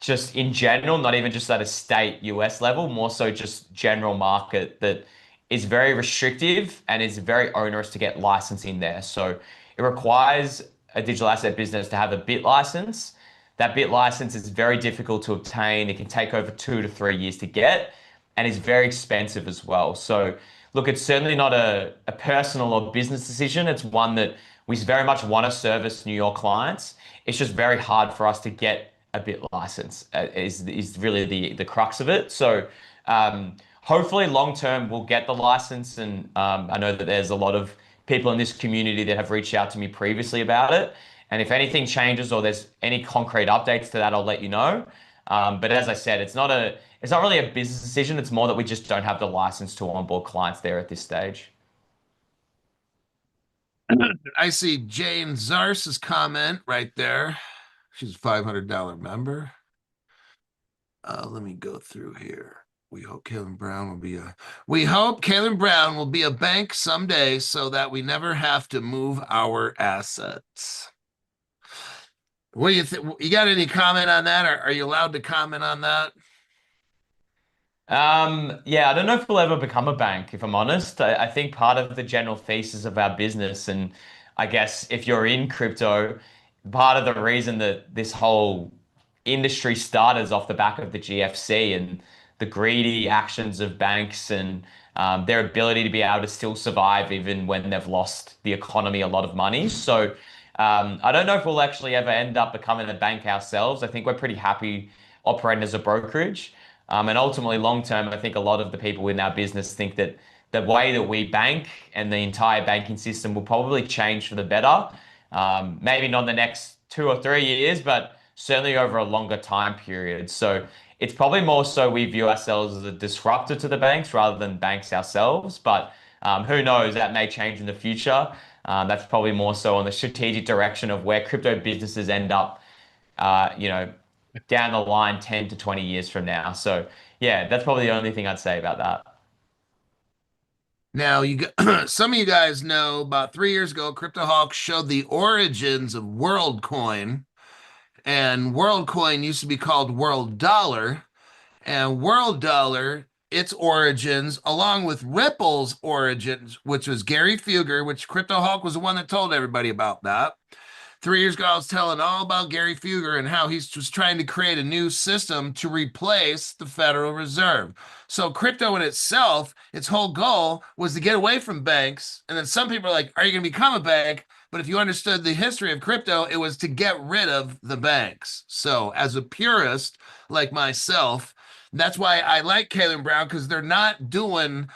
just in general, not even just at a state US level, more so just general market that is very restrictive and is very onerous to get licensing there. So it requires a digital asset business to have a bit license. That bit license is very difficult to obtain. It can take over 2 to 3 years to get and is very expensive as well. So look, it's certainly not a personal or business decision. It's one that we very much want to service New York clients. It's just very hard for us to get a bit license is really the crux of it. So hopefully long term we'll get the license, and I know that there's a lot of people in this community that have reached out to me previously about it. And if anything changes or there's any concrete updates to that, I'll let you know. But as I said, it's not really a business decision. It's more that we just don't have the license to onboard clients there at this stage. I see Jane Zars's comment right there. She's a $500 member. Let me go through here. We hope Caleb Brown will be a bank someday so that we never have to move our assets. What do you think? You got any comment on that? Are you allowed to comment on that? Yeah, I don't know if we'll ever become a bank, if I'm honest. I think part of the general thesis of our business, and I guess if you're in crypto, part of the reason that this whole industry started is off the back of the GFC and the greedy actions of banks and their ability to be able to still survive even when they've lost the economy a lot of money. So I don't know if we'll actually ever end up becoming a bank ourselves. I think we're pretty happy operating as a brokerage. And ultimately, long term, I think a lot of the people in our business think that the way that we bank and the entire banking system will probably change for the better. Maybe not in the next 2 or 3 years, but certainly over a longer time period. So it's probably more so we view ourselves as a disruptor to the banks rather than banks ourselves. But who knows? That may change in the future. That's probably more so on the strategic direction of where crypto businesses end up, you know, down the line 10 to 20 years from now. So yeah, that's probably the only thing I'd say about that. Now, some of you guys know about 3 years ago, CryptoHawk showed the origins of WorldCoin, and WorldCoin used to be called World Dollar, and World Dollar, its origins, along with Ripple's origins, which was Gary Fugger, which CryptoHawk was the one that told everybody about that. 3 years ago, I was telling all about Gary Fugger and how he's just trying to create a new system to replace the Federal Reserve. So crypto in itself, its whole goal was to get away from banks. And then some people are like, are you going to become a bank? But if you understood the history of crypto, it was to get rid of the banks. So as a purist like myself, that's why I like Kalen Brown, because they're not doing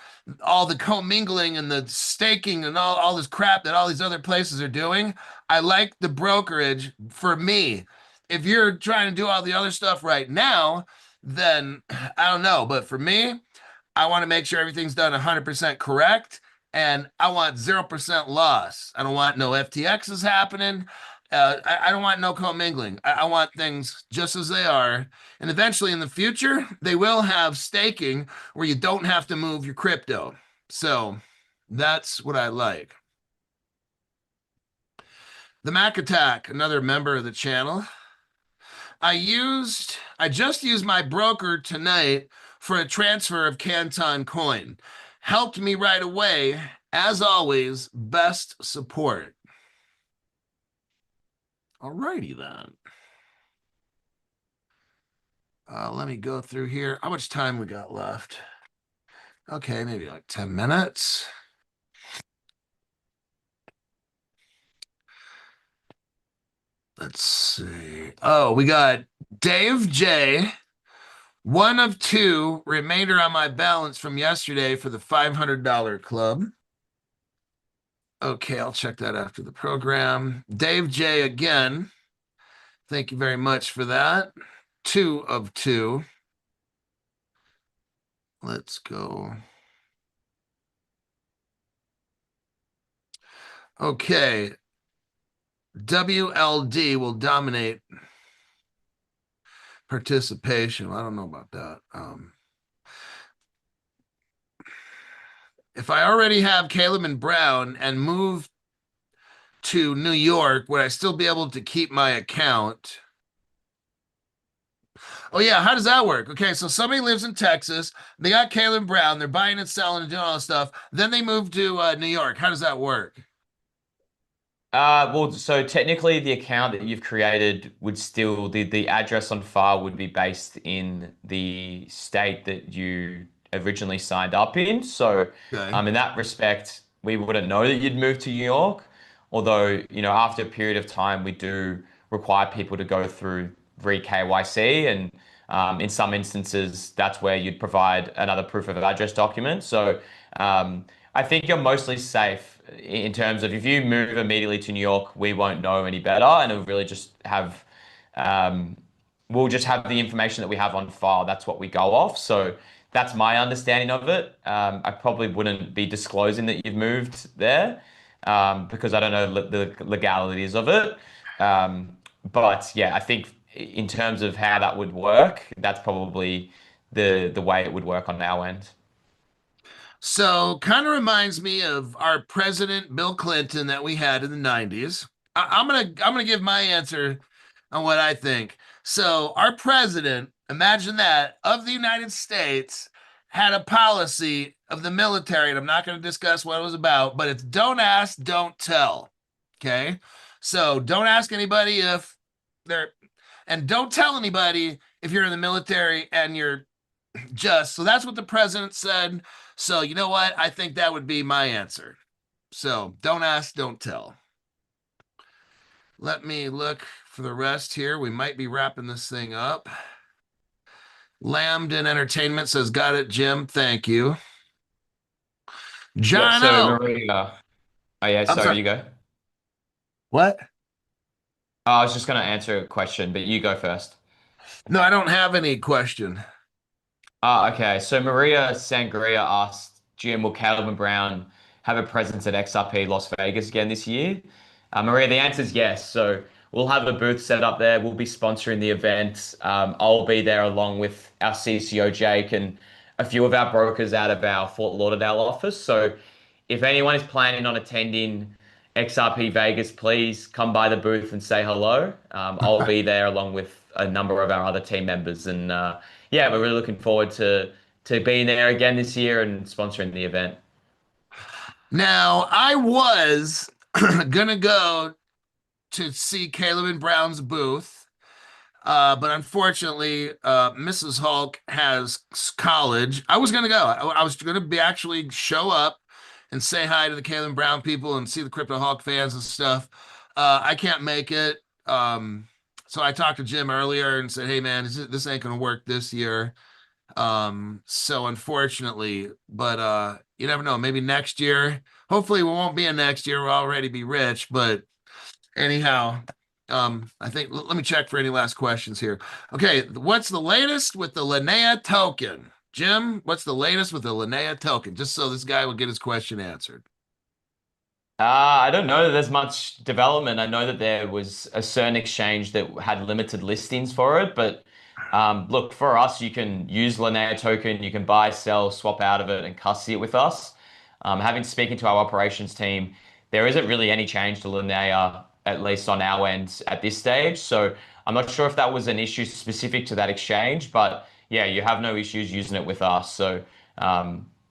all the commingling and the staking and all this crap that all these other places are doing. I like the brokerage for me. If you're trying to do all the other stuff right now, then I don't know. But for me, I want to make sure everything's done 100% correct. And I want 0% loss. I don't want no FTXs happening. I don't want no commingling. I want things just as they are. And eventually in the future, they will have staking where you don't have to move your crypto. So that's what I like. The Mac Attack, another member of the channel. I just used my broker tonight for a transfer of Canton coin. Helped me right away. As always, best support. Alrighty then. Let me go through here. How much time we got left? Okay, maybe like 10 minutes. Let's see. Oh, we got Dave J. One of two remainder on my balance from yesterday for the $500 club. Okay, I'll check that after the program. Dave J again. Thank you very much for that. 2 of 2. Let's go. Okay. WLD will dominate participation. Well, I don't know about that. If I already have Caleb and Brown and move to New York, would I still be able to keep my account? Oh, yeah. How does that work? Okay, so somebody lives in Texas. They got Caleb Brown. They're buying and selling and doing all this stuff. Then they move to New York. How does that work? Well, so technically the account that you've created would still, the address on file would be based in the state that you originally signed up in. So, Okay. in that respect, we wouldn't know that you'd moved to New York. Although, after a period of time, we do require people to go through re-KYC, and in some instances, that's where you'd provide another proof of address document. So, I think you're mostly safe in terms of if you move immediately to New York, we won't know any better, and it'll really just have, we'll just have the information that we have on file. That's what we go off. So that's my understanding of it. I probably wouldn't be disclosing that you've moved there, because I don't know the legalities of it. But yeah, I think in terms of how that would work, that's probably the way it would work on our end. So kind of reminds me of our president Bill Clinton that we had in the 90s. I'm gonna give my answer on what I think. So our president, imagine that, of the United States, had a policy of the military, and I'm not going to discuss what it was about, but it's don't ask, don't tell. Okay. So don't ask anybody if they're, and don't tell anybody if you're in the military and you're Just so that's what the president said. So you know what? I think that would be my answer. So don't ask, don't tell. Let me look for the rest here. We might be wrapping this thing up. Lambden Entertainment says, got it, Jim. Thank you. Yeah, John so O. Maria, oh yeah, I'm sorry, sorry. you go. What? Oh, I was just going to answer a question, but you go first. No, I don't have any question. Ah, okay. So Maria Sangria asked, Jim, will Caleb and Brown have a presence at XRP Las Vegas again this year? Maria, the answer is yes. So we'll have a booth set up there. We'll be sponsoring the event. I'll be there along with our CCO Jake and a few of our brokers out of our Fort Lauderdale office. So if anyone is planning on attending XRP Vegas, please come by the booth and say hello. I'll be there along with a number of our other team members, and yeah, we're really looking forward to being there again this year and sponsoring the event. Now, I was gonna go to see Caleb and Brown's booth, but unfortunately, Mrs. Hulk has college. I was gonna go. I was gonna be actually show up and say hi to the Caleb Brown people and see the Crypto Hulk fans and stuff. I can't make it. So I talked to Jim earlier and said, "Hey, man, this ain't gonna work this year." So unfortunately, but you never know. Maybe next year. Hopefully, we won't be in next year. We'll already be rich. But anyhow, I think let me check for any last questions here. Okay, what's the latest with the Linnea token? Jim, what's the latest with the Linnea token? Just so this guy will get his question answered. I don't know that there's much development. I know that there was a certain exchange that had limited listings for it, but look, for us, you can use Lana token, you can buy, sell, swap out of it, and custody it with us. Having speaking to our operations team, there isn't really any change to Lana, at least on our end at this stage. So I'm not sure if that was an issue specific to that exchange, but yeah, you have no issues using it with us. So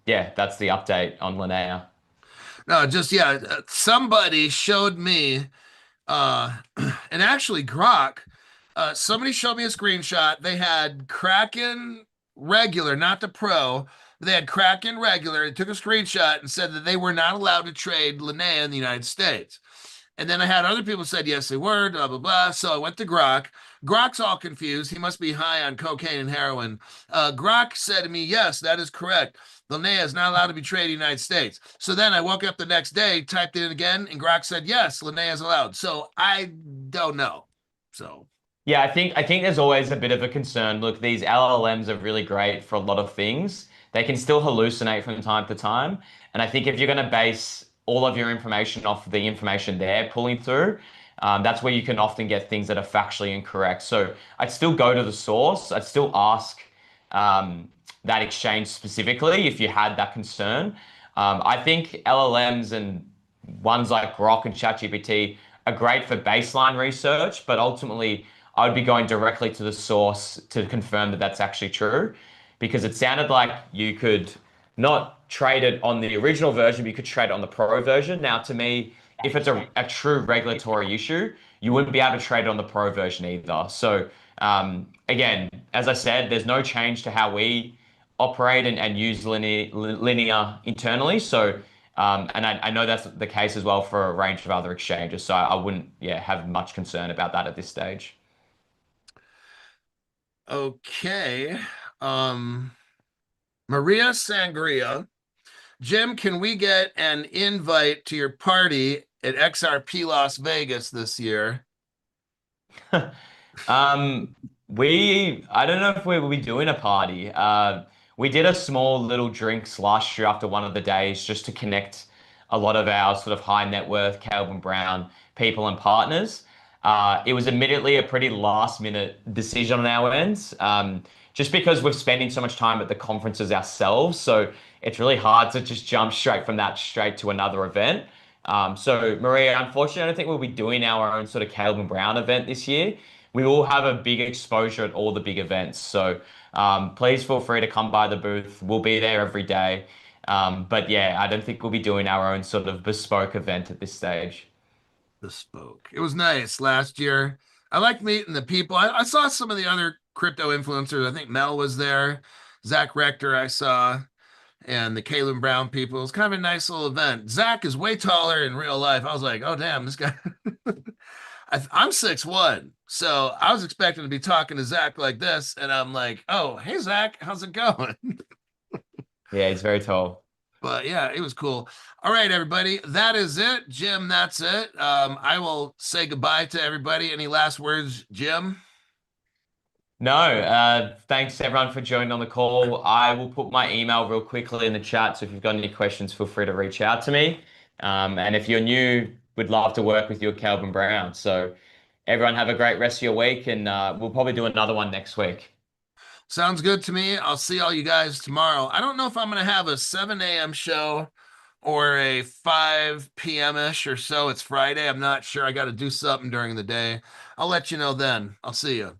yeah, that's the update on Lana. No, just yeah, somebody showed me and actually Grok, somebody showed me a screenshot. They had Kraken regular, not the pro. They had Kraken regular. They took a screenshot and said that they were not allowed to trade Linnea in the United States. And then I had other people said yes they were, blah blah blah. So I went to Grok. Grok's all confused. He must be high on cocaine and heroin. Grok said to me, "Yes, that is correct. Linnea is not allowed to be traded in the United States." So then I woke up the next day, typed it in again, and Grok said, "Yes, Linnea is allowed." So I don't know. So Yeah, I think there's always a bit of a concern. Look, these LLMs are really great for a lot of things. They can still hallucinate from time to time. And I think if you're going to base all of your information off the information they're pulling through, that's where you can often get things that are factually incorrect. So I'd still go to the source. I'd still ask that exchange specifically if you had that concern. I think LLMs and ones like Grok and ChatGPT are great for baseline research, but ultimately I would be going directly to the source to confirm that that's actually true, because it sounded like you could not trade it on the original version, but you could trade it on the pro version. Now, to me, if it's a true regulatory issue, you wouldn't be able to trade it on the pro version either. So, again, as I said, there's no change to how we operate and use linear internally. So, and I know that's the case as well for a range of other exchanges. So I wouldn't, yeah, have much concern about that at this stage. okay. Um, Maria Sangria. Jim, can we get an invite to your party at XRP Las Vegas this year? Um, I don't know if we will be doing a party. We did a small little drinks last year after one of the days just to connect a lot of our sort of high net worth Calvin Brown people and partners. It was admittedly a pretty last minute decision on our ends, just because we're spending so much time at the conferences ourselves. So it's really hard to just jump straight from that straight to another event. So Maria, unfortunately, I don't think we'll be doing our own sort of Calvin Brown event this year. We will have a big exposure at all the big events. So please feel free to come by the booth. We'll be there every day. But yeah, I don't think we'll be doing our own sort of bespoke event at this stage. Bespoke. It was nice last year. I liked meeting the people. I saw some of the other crypto influencers. I think Mel was there. Zach Rector I saw, and the Caleb Brown people. It was kind of a nice little event. Zach is way taller in real life. I was like, oh damn, this guy. I'm 6'1", so I was expecting to be talking to Zach like this, and I'm like, oh hey Zach, how's it going? Yeah, he's very tall. But yeah, it was cool. All right, everybody, that is it. Jim, that's it. I will say goodbye to everybody. Any last words, Jim? No, thanks everyone for joining on the call. I will put my email real quickly in the chat. So if you've got any questions, feel free to reach out to me. And if you're new, we'd love to work with you at Calvin Brown. So everyone have a great rest of your week, and we'll probably do another one next week. Sounds good to me. I'll see all you guys tomorrow. I don't know if I'm going to have a 7 a.m. show or a 5 p.m.-ish or so. It's Friday. I'm not sure. I got to do something during the day. I'll let you know then. I'll see you.